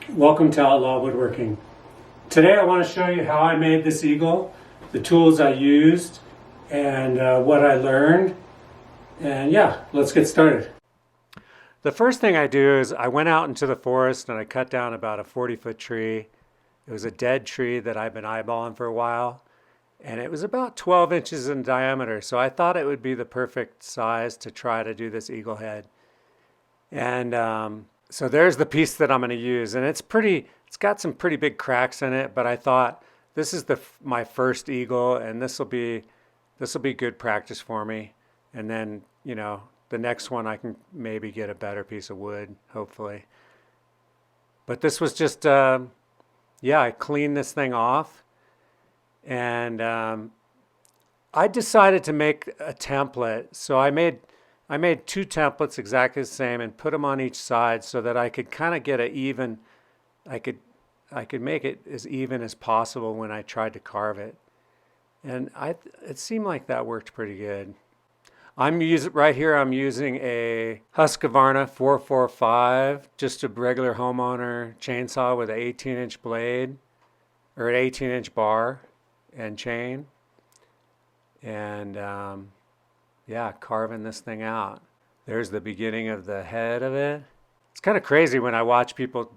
Welcome to Outlaw Woodworking. Today I want to show you how I made this eagle, the tools I used, and what I learned. And yeah, let's get started. The first thing I do is I went out into the forest and I cut down about a 40-foot tree. It was a dead tree that I've been eyeballing for a while, and it was about 12 inches in diameter, so I thought it would be the perfect size to try to do this eagle head. And so there's the piece that I'm going to use, and it's got some pretty big cracks in it, but I thought this is my first eagle, and this will be good practice for me. And then, the next one I can maybe get a better piece of wood, hopefully. But this was just, yeah, I cleaned this thing off, and I decided to make a template. So I made two templates exactly the same and put them on each side so that I could kind of get a even, I could I could make it as even as possible when I tried to carve it. And it seemed like that worked pretty good. Right here I'm using a Husqvarna 445, just a regular homeowner chainsaw with an 18-inch blade or an 18-inch bar and chain. And yeah, carving this thing out. There's the beginning of the head of it. It's kind of crazy when I watch people,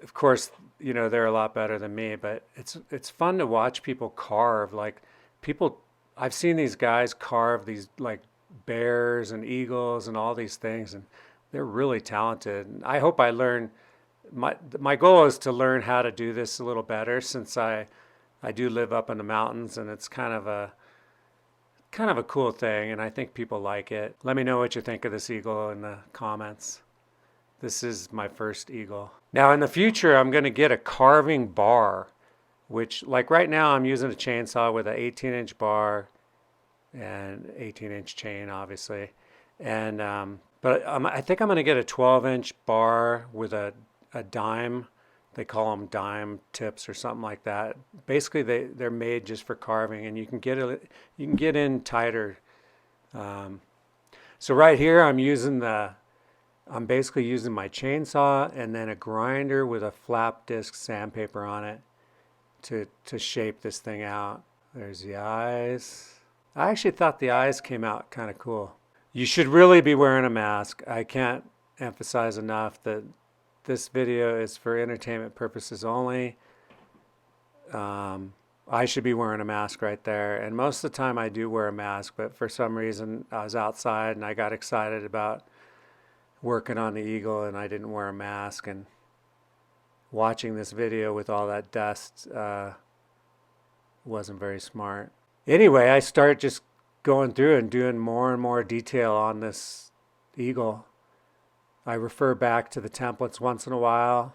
of course, they're a lot better than me, but it's fun to watch people carve. Like people, I've seen these guys carve these like bears and eagles and all these things, and they're really talented. And I hope I learn. My goal is to learn how to do this a little better, since I do live up in the mountains, and it's kind of a cool thing, and I think people like it. Let me know what you think of this eagle in the comments. This is my first eagle. Now in the future, I'm going to get a carving bar, which like right now I'm using a chainsaw with an 18-inch bar and 18-inch chain, obviously. And but I think I'm going to get a 12-inch bar with a dime. They call them dime tips or something like that. Basically, they're made just for carving, and you can get in tighter. So right here, I'm basically using my chainsaw and then a grinder with a flap disc sandpaper on it to shape this thing out. There's the eyes. I actually thought the eyes came out kind of cool. You should really be wearing a mask. I can't emphasize enough that this video is for entertainment purposes only. I should be wearing a mask right there. And most of the time I do wear a mask, but for some reason I was outside and I got excited about working on the eagle and I didn't wear a mask. And watching this video with all that dust wasn't very smart. Anyway, I start just going through and doing more and more detail on this eagle. I refer back to the templates once in a while,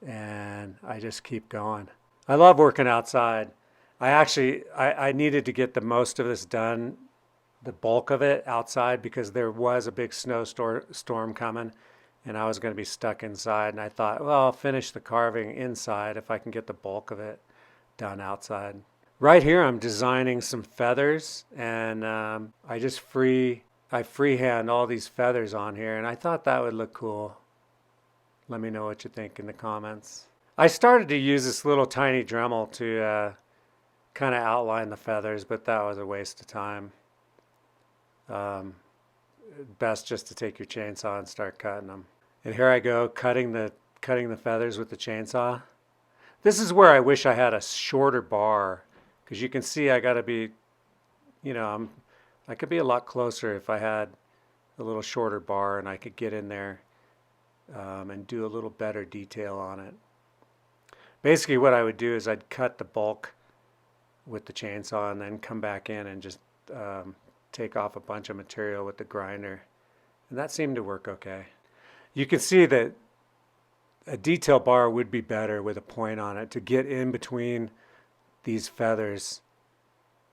and I just keep going. I love working outside. I needed to get the most of this done, the bulk of it outside, because there was a big storm coming, and I was going to be stuck inside. And I thought, well, I'll finish the carving inside if I can get the bulk of it done outside. Right here, I'm designing some feathers, and I freehand all these feathers on here, and I thought that would look cool. Let me know what you think in the comments. I started to use this little tiny Dremel to kind of outline the feathers, but that was a waste of time. Best just to take your chainsaw and start cutting them. And here I go, cutting the feathers with the chainsaw. This is where I wish I had a shorter bar, because you can see I got to be, I could be a lot closer if I had a little shorter bar and I could get in there and do a little better detail on it. Basically what I would do is I'd cut the bulk with the chainsaw and then come back in and just take off a bunch of material with the grinder. And that seemed to work okay. You can see that a detail bar would be better with a point on it to get in between these feathers.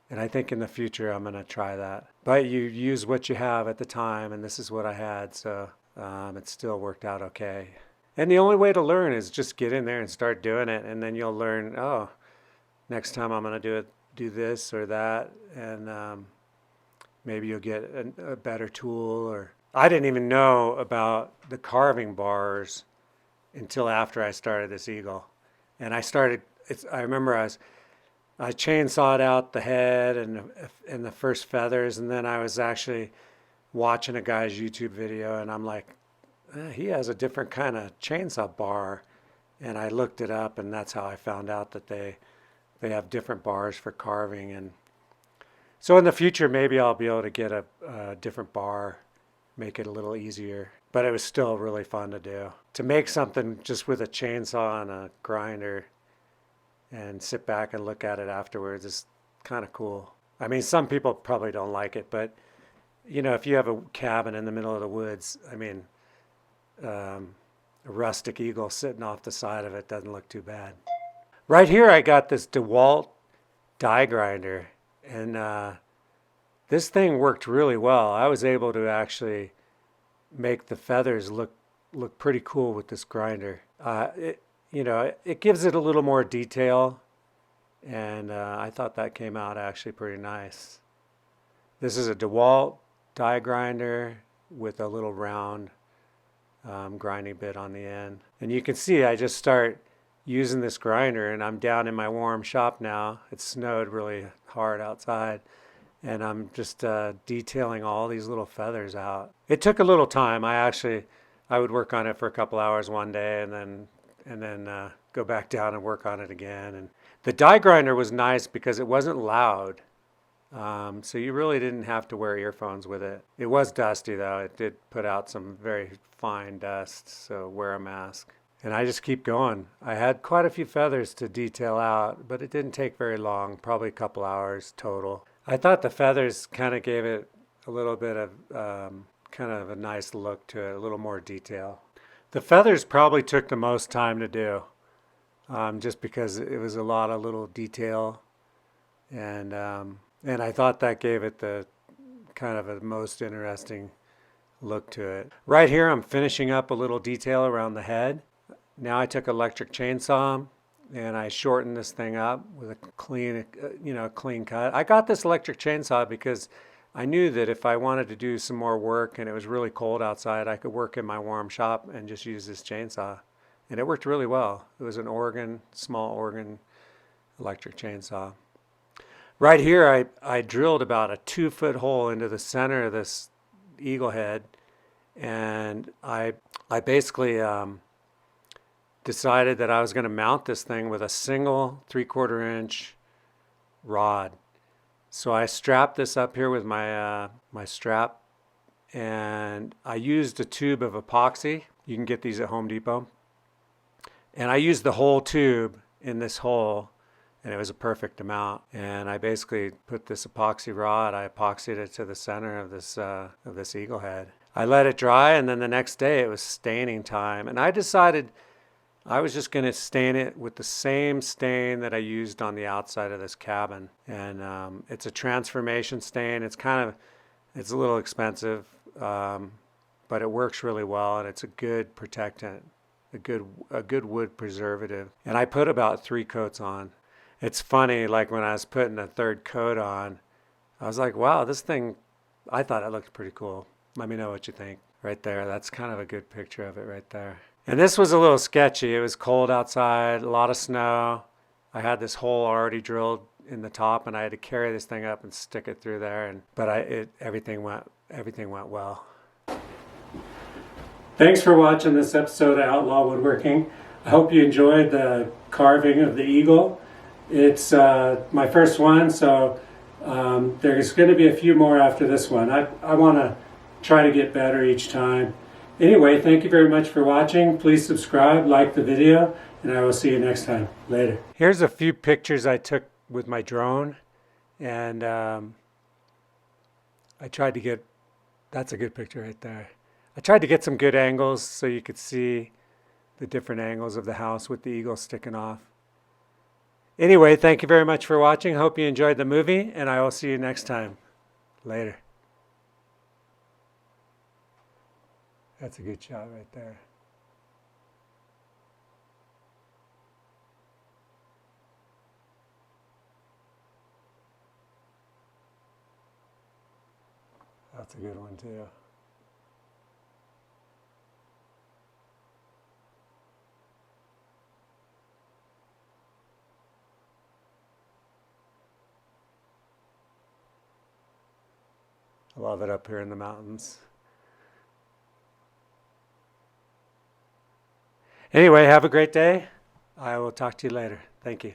And I think in the future I'm going to try that. But you use what you have at the time, and this is what I had, so it still worked out okay. And the only way to learn is just get in there and start doing it, and then you'll learn, oh, next time I'm going to do this or that, and maybe you'll get a better tool. Or I didn't even know about the carving bars until after I started this eagle. And I remember I chainsawed out the head and the first feathers, and then I was actually watching a guy's YouTube video, and I'm like, he has a different kind of chainsaw bar. And I looked it up, and that's how I found out that they have different bars for carving. And so in the future, maybe I'll be able to get a different bar, make it a little easier. But it was still really fun to do. To make something just with a chainsaw and a grinder and sit back and look at it afterwards is kind of cool. I mean, some people probably don't like it, but you know, if you have a cabin in the middle of the woods, I mean, a rustic eagle sitting off the side of it doesn't look too bad. Right here I got this DeWalt die grinder, and this thing worked really well. I was able to actually make the feathers look pretty cool with this grinder. You know, it gives it a little more detail, and I thought that came out actually pretty nice. This is a DeWalt die grinder with a little round grinding bit on the end. And you can see I just start using this grinder, and I'm down in my warm shop now. It snowed really hard outside, and I'm just detailing all these little feathers out. It took a little time. I would work on it for a couple hours one day, and then go back down and work on it again. And the die grinder was nice because it wasn't loud. So you really didn't have to wear earphones with it. It was dusty though. It did put out some very fine dust, so wear a mask. And I just keep going. I had quite a few feathers to detail out, but it didn't take very long, probably a couple hours total. I thought the feathers kind of gave it a little bit of kind of a nice look to it, a little more detail. The feathers probably took the most time to do, just because it was a lot of little detail, and I thought that gave it the kind of a most interesting look to it. Right here I'm finishing up a little detail around the head. Now I took an electric chainsaw and I shortened this thing up with a clean, clean cut. I got this electric chainsaw because I knew that if I wanted to do some more work and it was really cold outside, I could work in my warm shop and just use this chainsaw. And it worked really well. It was an Oregon, small Oregon electric chainsaw. Right here, I drilled about a 2-foot hole into the center of this eagle head, and I basically decided that I was going to mount this thing with a single 3/4 inch rod. So I strapped this up here with my strap, and I used a tube of epoxy. You can get these at Home Depot. And I used the whole tube in this hole, and it was a perfect amount. And I basically put this epoxy rod, I epoxied it to the center of this eagle head. I let it dry, and then the next day it was staining time. And I decided I was just going to stain it with the same stain that I used on the outside of this cabin. And it's a transformation stain. It's a little expensive, but it works really well, and it's a good protectant, a good wood preservative. And I put about 3 coats on. It's funny, like when I was putting a 3rd coat on, I was like, wow, this thing, I thought it looked pretty cool. Let me know what you think. Right there, that's kind of a good picture of it right there. And this was a little sketchy. It was cold outside, a lot of snow. I had this hole already drilled in the top, and I had to carry this thing up and stick it through there. But everything went well. Thanks for watching this episode of Outlaw Woodworking. I hope you enjoyed the carving of the eagle. It's my first one, so there's going to be a few more after this one. I want to try to get better each time. Anyway, thank you very much for watching. Please subscribe, like the video, and I will see you next time. Later. Here's a few pictures I took with my drone, and I tried to get, that's a good picture right there. I tried to get some good angles so you could see the different angles of the house with the eagle sticking off. Anyway, thank you very much for watching. Hope you enjoyed the movie, and I will see you next time. Later. That's a good shot right there. That's a good one too. I love it up here in the mountains. Anyway, have a great day. I will talk to you later. Thank you.